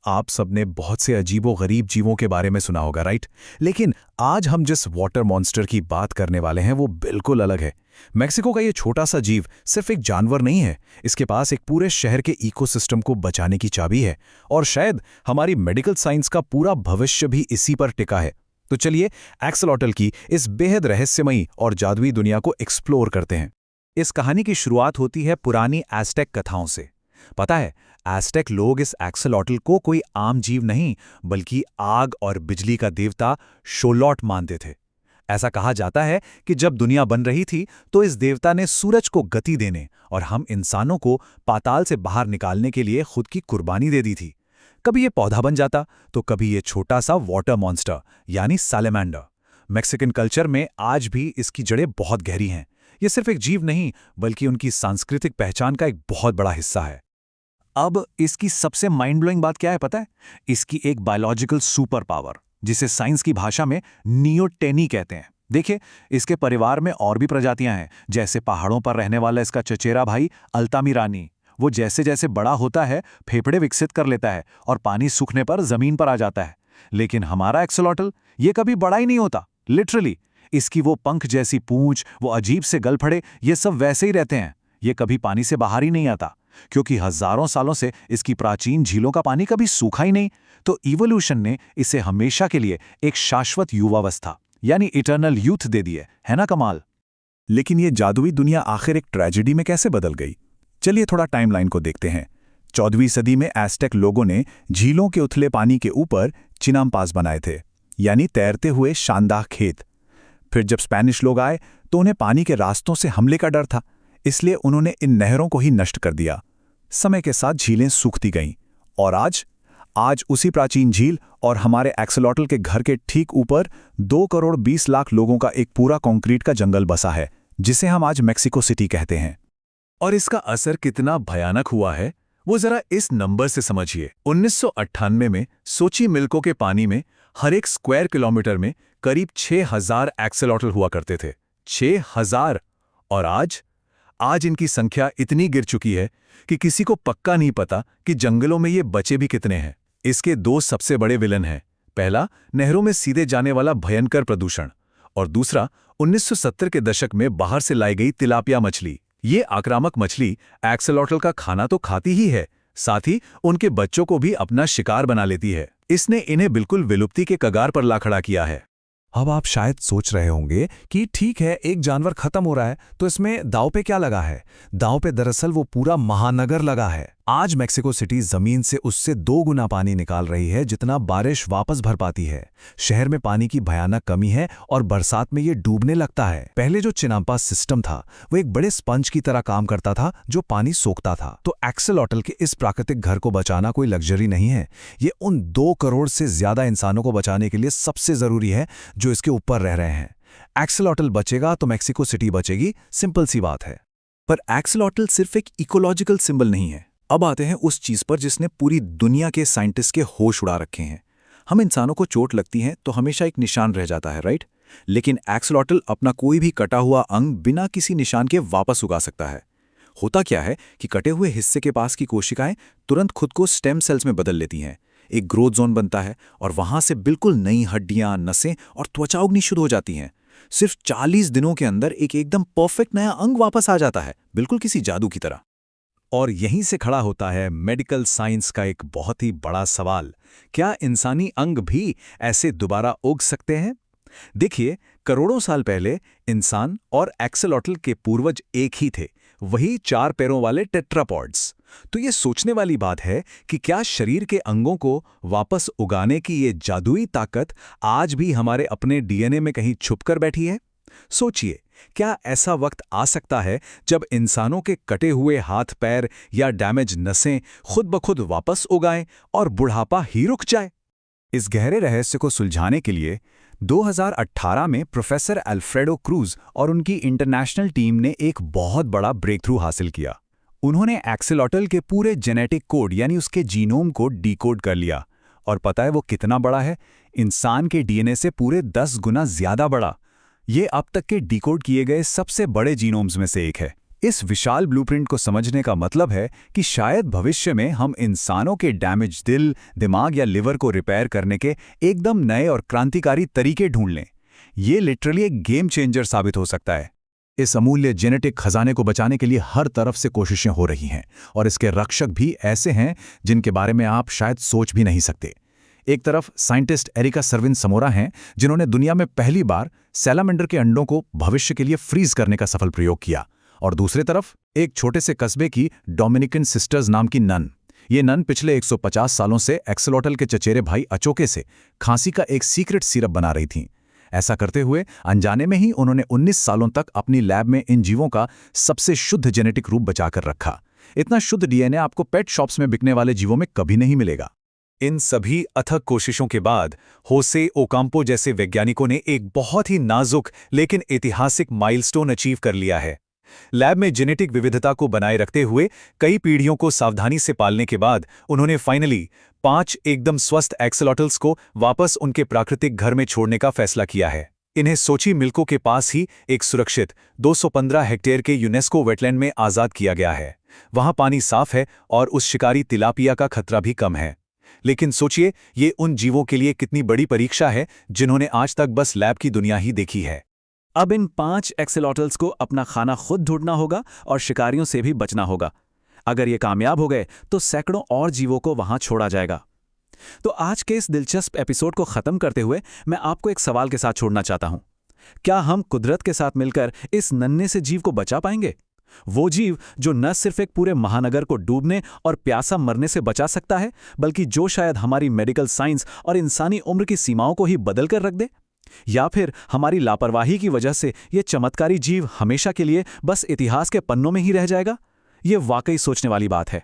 आप सबने बहुत से अजीबो-गरीब जीवों के बारे में सुना होगा, राइट? लेकिन आज हम जिस वाटर मॉन्स्टर की बात करने वाले हैं वो बिल्कुल अलग है। मेक्सिको का ये छोटा सा जीव सिर्फ एक जानवर नहीं है, इसके पास एक पूरे शहर के इकोसिस्टम को बचाने की चाबी है और शायद हमारी मेडिकल साइंस का पूरा भविष्य भी इसी पर टिका है। तो चलिए एक्सलॉटल की इस बेहद रहस्यमयी और जादुई दुनिया को एक्सप्लोर करते हैं। इस कहानी की शुरुआत होती है पुरानी एज़टेक कथाओं से। पता है, एज़टेक लोग इस एक्सलॉटल को कोई आम जीव नहीं बल्कि आग और बिजली का देवता शोलॉट मानते थे। ऐसा कहा जाता है कि जब दुनिया बन रही थी तो इस देवता ने सूरज को गति देने और हम इंसानों को पाताल से बाहर निकालने के लिए खुद की कुर्बानी दे दी थी। कभी ये पौधा बन जाता तो कभी ये छोटा सा वाटर मॉन्स्टर यानी सैलेमेंडर। मैक्सिकन कल्चर में आज भी इसकी जड़ें बहुत गहरी हैं। ये सिर्फ एक जीव नहीं बल्कि उनकी सांस्कृतिक पहचान का एक बहुत बड़ा हिस्सा है। अब इसकी सबसे माइंड ब्लोइंग बात क्या है पता है? इसकी एक बायोलॉजिकल सुपर पावर, जिसे साइंस की भाषा में नियोटेनी कहते हैं। देखिए, इसके परिवार में और भी प्रजातियां हैं, जैसे पहाड़ों पर रहने वाला इसका चचेरा भाई अल्तामिरानी। वो जैसे जैसे बड़ा होता है फेफड़े विकसित कर लेता है और पानी सूखने पर जमीन पर आ जाता है। लेकिन हमारा एक्सलॉटल ये कभी बड़ा ही नहीं होता। लिटरली इसकी वो पंख जैसी पूंछ, वो अजीब से गलफड़े, ये सब वैसे ही रहते हैं। ये कभी पानी से बाहर ही नहीं आता क्योंकि हजारों सालों से इसकी प्राचीन झीलों का पानी कभी सूखा ही नहीं। तो इवोल्यूशन ने इसे हमेशा के लिए एक शाश्वत युवावस्था यानी इटर्नल यूथ दे दिए, है ना कमाल? लेकिन ये जादुई दुनिया आखिर एक ट्रेजेडी में कैसे बदल गई? चलिए थोड़ा टाइमलाइन को देखते हैं। 14वीं सदी में एज़टेक लोगों ने झीलों के उथले पानी के ऊपर चिनाम्पास बनाए थे, यानी तैरते हुए शानदार खेत। फिर जब स्पेनिश लोग आए तो उन्हें पानी के रास्तों से हमले का डर था, इसलिए उन्होंने इन नहरों को ही नष्ट कर दिया। समय के साथ झीलें सूखती गईं और आज उसी प्राचीन झील और हमारे एक्सलॉटल के घर के ठीक ऊपर 2 करोड़ 20 लाख लोगों का एक पूरा कंक्रीट का जंगल बसा है, जिसे हम आज मेक्सिको सिटी कहते हैं। और इसका असर कितना भयानक हुआ है वो जरा इस नंबर से समझिए। 1998 में सोची मिल्को के पानी में हर एक स्क्वायर किलोमीटर में करीब 6000 एक्सलॉटल हुआ करते थे। 6000। और आज इनकी संख्या इतनी गिर चुकी है कि किसी को पक्का नहीं पता कि जंगलों में ये बचे भी कितने हैं। इसके 2 सबसे बड़े विलन हैं। पहला, नहरों में सीधे जाने वाला भयंकर प्रदूषण, और दूसरा 1970 के दशक में बाहर से लाई गई तिलापिया मछली। ये आक्रामक मछली एक्सलॉटल का खाना तो खाती ही है, साथ ही उनके बच्चों को भी अपना शिकार बना लेती है। इसने इन्हें बिल्कुल विलुप्ति के कगार पर ला खड़ा किया है। अब आप शायद सोच रहे होंगे कि ठीक है, एक जानवर खत्म हो रहा है तो इसमें दांव पे क्या लगा है? दांव पे दरअसल वो पूरा महानगर लगा है। आज मेक्सिको सिटी जमीन से उससे 2 गुना पानी निकाल रही है जितना बारिश वापस भर पाती है। शहर में पानी की भयानक कमी है और बरसात में ये डूबने लगता है। पहले जो चिनाम्पास सिस्टम था वो एक बड़े स्पंज की तरह काम करता था जो पानी सोखता था। तो एक्सलॉटल के इस प्राकृतिक घर को बचाना कोई लग्जरी नहीं है, ये उन 2 करोड़ से ज्यादा इंसानों को बचाने के लिए सबसे जरूरी है जो इसके ऊपर रह रहे हैं। एक्सलॉटल बचेगा तो मेक्सिको सिटी बचेगी, सिंपल सी बात है। पर एक्सलॉटल सिर्फ एक इकोलॉजिकल सिंबल नहीं है। अब आते हैं उस चीज पर जिसने पूरी दुनिया के साइंटिस्ट के होश उड़ा रखे हैं। हम इंसानों को चोट लगती है तो हमेशा एक निशान रह जाता है, राइट? लेकिन एक्सलॉटल अपना कोई भी कटा हुआ अंग बिना किसी निशान के वापस उगा सकता है। होता क्या है कि कटे हुए हिस्से के पास की कोशिकाएं तुरंत खुद को स्टेम सेल्स में बदल लेती हैं। एक ग्रोथ जोन बनता है और वहां से बिल्कुल नई हड्डियां, नसें और त्वचा उगनी शुरू हो जाती हैं। सिर्फ 40 दिनों के अंदर एक एकदम परफेक्ट नया अंग वापस आ जाता है, बिल्कुल किसी जादू की तरह। और यहीं से खड़ा होता है मेडिकल साइंस का एक बहुत ही बड़ा सवाल। क्या इंसानी अंग भी ऐसे दोबारा उग सकते हैं? देखिए, करोड़ों साल पहले इंसान और एक्सलॉटल के पूर्वज एक ही थे, वही 4 पैरों वाले टेट्रापॉड्स। तो ये सोचने वाली बात है कि क्या शरीर के अंगों को वापस उगाने की ये जादुई ताकत आज भी हमारे अपने डीएनए में कहीं छुप कर बैठी है? सोचिए, क्या ऐसा वक्त आ सकता है जब इंसानों के कटे हुए हाथ पैर या डैमेज नसें खुद ब खुद वापस उगाएं और बुढ़ापा ही रुक जाए? इस गहरे रहस्य को सुलझाने के लिए 2018 में प्रोफेसर अल्फ्रेडो क्रूज और उनकी इंटरनेशनल टीम ने एक बहुत बड़ा ब्रेकथ्रू हासिल किया। उन्होंने एक्सलॉटल के पूरे जेनेटिक कोड यानी उसके जीनोम को डिकोड कर लिया। और पता है वो कितना बड़ा है? इंसान के डीएनए से पूरे 10 गुना ज्यादा बड़ा। ये अब तक के डिकोड किए गए सबसे बड़े जीनोम्स में से एक है। इस विशाल ब्लूप्रिंट को समझने का मतलब है कि शायद भविष्य में हम इंसानों के डैमेज दिल, दिमाग या लिवर को रिपेयर करने के एकदम नए और क्रांतिकारी तरीके ढूंढ लें। ये लिटरली एक गेम चेंजर साबित हो सकता है। इस अमूल्य जेनेटिक खजाने को बचाने के लिए हर तरफ से कोशिशें हो रही हैं, और इसके रक्षक भी ऐसे हैं जिनके बारे में आप शायद सोच भी नहीं सकते। एक तरफ साइंटिस्ट एरिका सर्विन समोरा हैं, जिन्होंने दुनिया में पहली बार सैलामेंडर के अंडों को भविष्य के लिए फ्रीज करने का सफल प्रयोग किया, और दूसरी तरफ एक छोटे से कस्बे की डोमिनिकन सिस्टर्स नाम की नन। ये नन पिछले 150 सालों से एक्सलोटल के चचेरे भाई अचोके से खांसी का एक सीक्रेट सिरप बना रही थीं। ऐसा करते हुए अनजाने में ही उन्होंने 19 सालों तक अपनी लैब में इन जीवों का सबसे शुद्ध जेनेटिक रूप बचाकर रखा। इतना शुद्ध डीएनए आपको पेट शॉप्स में बिकने वाले जीवों में कभी नहीं मिलेगा। इन सभी अथक कोशिशों के बाद होसे ओकाम्पो जैसे वैज्ञानिकों ने एक बहुत ही नाजुक लेकिन ऐतिहासिक माइलस्टोन अचीव कर लिया है। लैब में जेनेटिक विविधता को बनाए रखते हुए कई पीढ़ियों को सावधानी से पालने के बाद उन्होंने फाइनली 5 एकदम स्वस्थ एक्सलोटल्स को वापस उनके प्राकृतिक घर में छोड़ने का फैसला किया है। इन्हें सोची मिल्को के पास ही एक सुरक्षित 215 हेक्टेयर के यूनेस्को वेटलैंड में आज़ाद किया गया है। वहां पानी साफ है और उस शिकारी तिलापिया का खतरा भी कम है। लेकिन सोचिए, ये उन जीवों के लिए कितनी बड़ी परीक्षा है जिन्होंने आज तक बस लैब की दुनिया ही देखी है। अब इन 5 एक्सेलॉटल्स को अपना खाना खुद ढूंढना होगा और शिकारियों से भी बचना होगा। अगर ये कामयाब हो गए तो सैकड़ों और जीवों को वहां छोड़ा जाएगा। तो आज के इस दिलचस्प एपिसोड को खत्म करते हुए मैं आपको एक सवाल के साथ छोड़ना चाहता हूं। क्या हम कुदरत के साथ मिलकर इस नन्हे से जीव को बचा पाएंगे? वो जीव जो न सिर्फ एक पूरे महानगर को डूबने और प्यासा मरने से बचा सकता है, बल्कि जो शायद हमारी मेडिकल साइंस और इंसानी उम्र की सीमाओं को ही बदल कर रख दे? या फिर हमारी लापरवाही की वजह से ये चमत्कारी जीव हमेशा के लिए बस इतिहास के पन्नों में ही रह जाएगा? ये वाकई सोचने वाली बात है।